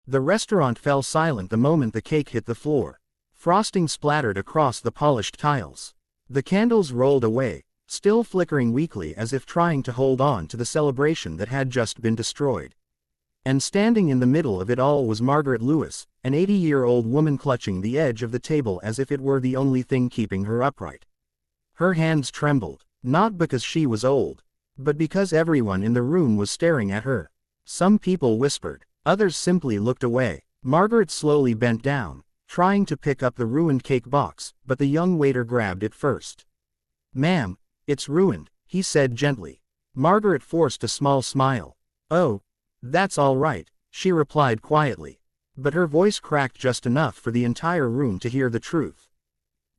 The restaurant fell silent the moment the cake hit the floor. Frosting splattered across the polished tiles. The candles rolled away, still flickering weakly as if trying to hold on to the celebration that had just been destroyed. And standing in the middle of it all was Margaret Lewis, an 80-year-old woman clutching the edge of the table as if it were the only thing keeping her upright. Her hands trembled, not because she was old, but because everyone in the room was staring at her. Some people whispered, others simply looked away. Margaret slowly bent down, trying to pick up the ruined cake box, but the young waiter grabbed it first. "Ma'am, it's ruined," he said gently. Margaret forced a small smile. "Oh, that's all right," she replied quietly. But her voice cracked just enough for the entire room to hear the truth.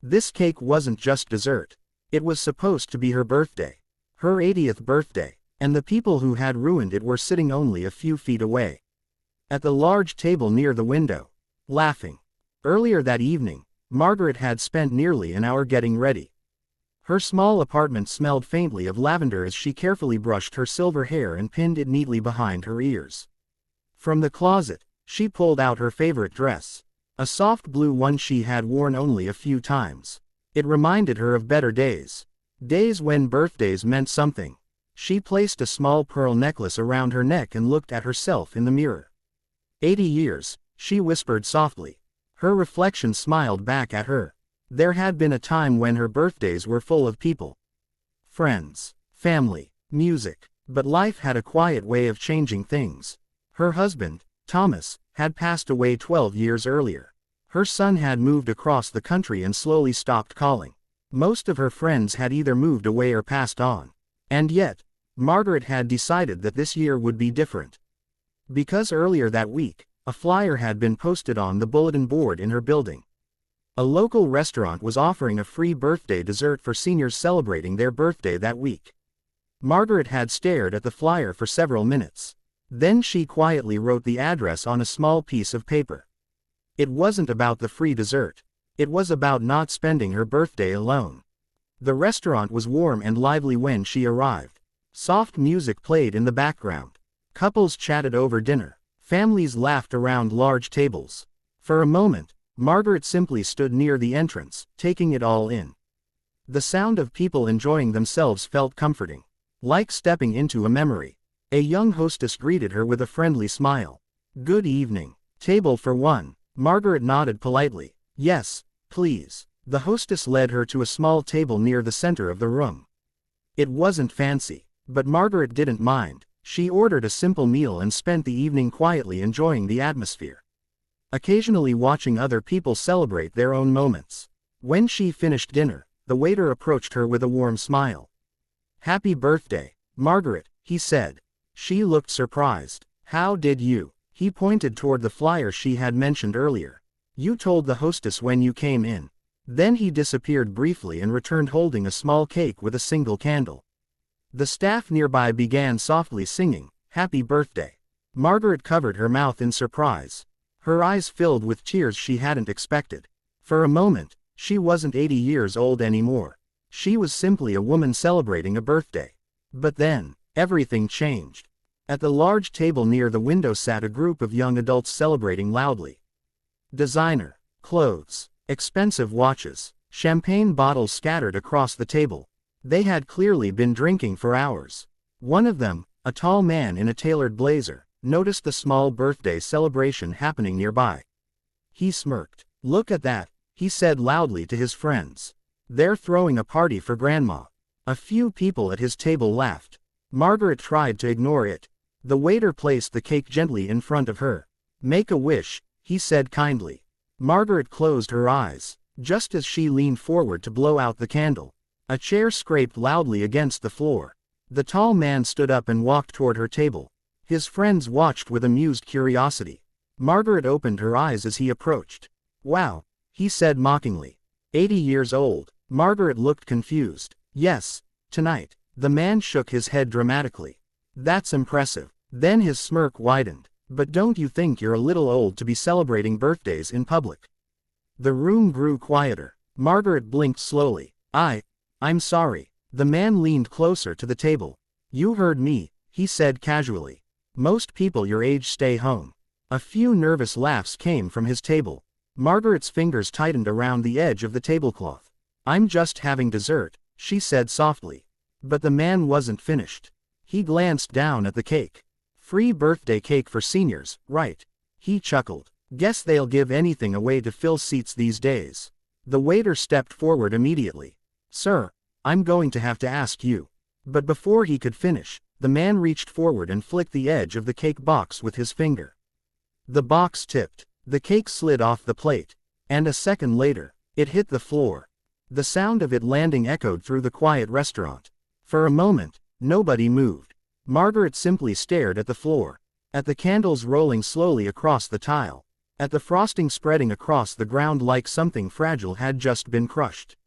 This cake wasn't just dessert. It was supposed to be her birthday. Her 80th birthday, and the people who had ruined it were sitting only a few feet away. At the large table near the window, laughing. Earlier that evening, Margaret had spent nearly an hour getting ready. Her small apartment smelled faintly of lavender as she carefully brushed her silver hair and pinned it neatly behind her ears. From the closet, she pulled out her favorite dress, a soft blue one she had worn only a few times. It reminded her of better days. Days when birthdays meant something. She placed a small pearl necklace around her neck and looked at herself in the mirror. 80 years, she whispered softly. Her reflection smiled back at her. There had been a time when her birthdays were full of people. Friends, family, music. But life had a quiet way of changing things. Her husband, Thomas, had passed away 12 years earlier. Her son had moved across the country and slowly stopped calling. Most of her friends had either moved away or passed on. And yet, Margaret had decided that this year would be different. Because earlier that week, a flyer had been posted on the bulletin board in her building. A local restaurant was offering a free birthday dessert for seniors celebrating their birthday that week. Margaret had stared at the flyer for several minutes. Then she quietly wrote the address on a small piece of paper. It wasn't about the free dessert. It was about not spending her birthday alone. The restaurant was warm and lively when she arrived. Soft music played in the background. Couples chatted over dinner. Families laughed around large tables. For a moment, Margaret simply stood near the entrance, taking it all in. The sound of people enjoying themselves felt comforting, like stepping into a memory. A young hostess greeted her with a friendly smile. "Good evening. Table for one." Margaret nodded politely. "Yes, please." The hostess led her to a small table near the center of the room. It wasn't fancy, but Margaret didn't mind. She ordered a simple meal and spent the evening quietly enjoying the atmosphere, occasionally watching other people celebrate their own moments. When she finished dinner, the waiter approached her with a warm smile. "Happy birthday, Margaret," he said. She looked surprised. "How did you?" He pointed toward the flyer she had mentioned earlier. "You told the hostess when you came in." Then he disappeared briefly and returned holding a small cake with a single candle. The staff nearby began softly singing, "Happy Birthday." Margaret covered her mouth in surprise. Her eyes filled with tears she hadn't expected. For a moment, she wasn't 80 years old anymore. She was simply a woman celebrating a birthday. But then, everything changed. At the large table near the window sat a group of young adults celebrating loudly. Designer clothes, expensive watches, champagne bottles scattered across the table. They had clearly been drinking for hours. One of them, a tall man in a tailored blazer, noticed the small birthday celebration happening nearby. He smirked. "Look at that," he said loudly to his friends. "They're throwing a party for Grandma." A few people at his table laughed. Margaret tried to ignore it. The waiter placed the cake gently in front of her. "Make a wish," he said kindly. Margaret closed her eyes. Just as she leaned forward to blow out the candle, a chair scraped loudly against the floor. The tall man stood up and walked toward her table. His friends watched with amused curiosity. Margaret opened her eyes as he approached. "Wow," he said mockingly. 80 years old. Margaret looked confused. "Yes, tonight." The man shook his head dramatically. "That's impressive." Then his smirk widened. "But don't you think you're a little old to be celebrating birthdays in public?" The room grew quieter. Margaret blinked slowly. I'm sorry." The man leaned closer to the table. "You heard me," he said casually. "Most people your age stay home." A few nervous laughs came from his table. Margaret's fingers tightened around the edge of the tablecloth. "I'm just having dessert," she said softly. But the man wasn't finished. He glanced down at the cake. "Free birthday cake for seniors, right?" He chuckled. "Guess they'll give anything away to fill seats these days." The waiter stepped forward immediately. "Sir, I'm going to have to ask you." But before he could finish, the man reached forward and flicked the edge of the cake box with his finger. The box tipped. The cake slid off the plate. And a second later, it hit the floor. The sound of it landing echoed through the quiet restaurant. For a moment, nobody moved. Margaret simply stared at the floor, at the candles rolling slowly across the tile, at the frosting spreading across the ground like something fragile had just been crushed.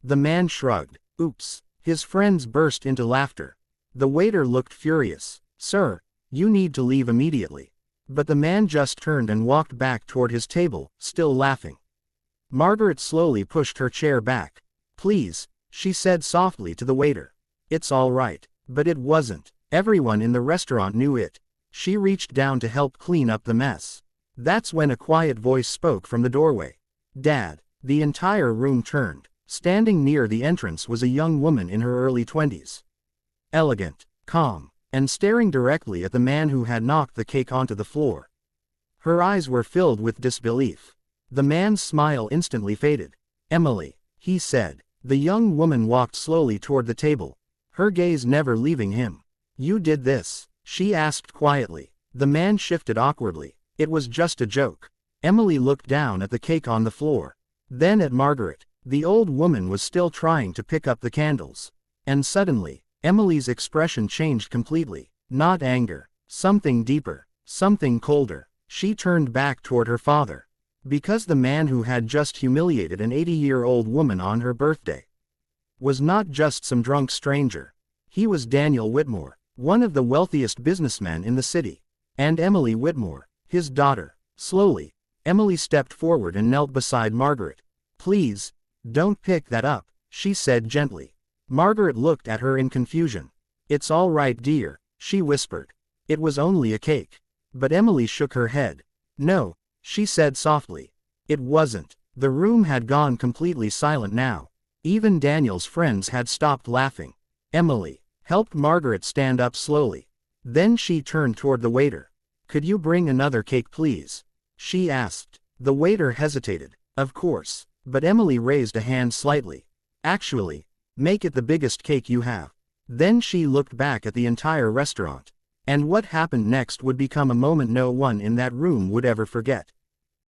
The man shrugged. "Oops." His friends burst into laughter. The waiter looked furious. "Sir, you need to leave immediately." But the man just turned and walked back toward his table, still laughing. Margaret slowly pushed her chair back. "Please," she said softly to the waiter. "It's all right." But it wasn't. Everyone in the restaurant knew it. She reached down to help clean up the mess. That's when a quiet voice spoke from the doorway. "Dad." The entire room turned. Standing near the entrance was a young woman in her early 20s. Elegant, calm, and staring directly at the man who had knocked the cake onto the floor. Her eyes were filled with disbelief. The man's smile instantly faded. "Emily," he said. The young woman walked slowly toward the table, her gaze never leaving him. "You did this?" she asked quietly. The man shifted awkwardly. "It was just a joke." Emily looked down at the cake on the floor. Then at Margaret. The old woman was still trying to pick up the candles. And suddenly, Emily's expression changed completely. Not anger. Something deeper. Something colder. She turned back toward her father. Because the man who had just humiliated an 80-year-old woman on her birthday was not just some drunk stranger. He was Daniel Whitmore, one of the wealthiest businessmen in the city. And Emily Whitmore, his daughter. Slowly, Emily stepped forward and knelt beside Margaret. "Please, don't pick that up," she said gently. Margaret looked at her in confusion. "It's all right, dear," she whispered. "It was only a cake." But Emily shook her head. "No," she said softly. "It wasn't." The room had gone completely silent now. Even Daniel's friends had stopped laughing. Emily helped Margaret stand up slowly. Then she turned toward the waiter. "Could you bring another cake, please?" she asked. The waiter hesitated. "Of course." But Emily raised a hand slightly. "Actually, make it the biggest cake you have." Then she looked back at the entire restaurant. And what happened next would become a moment no one in that room would ever forget.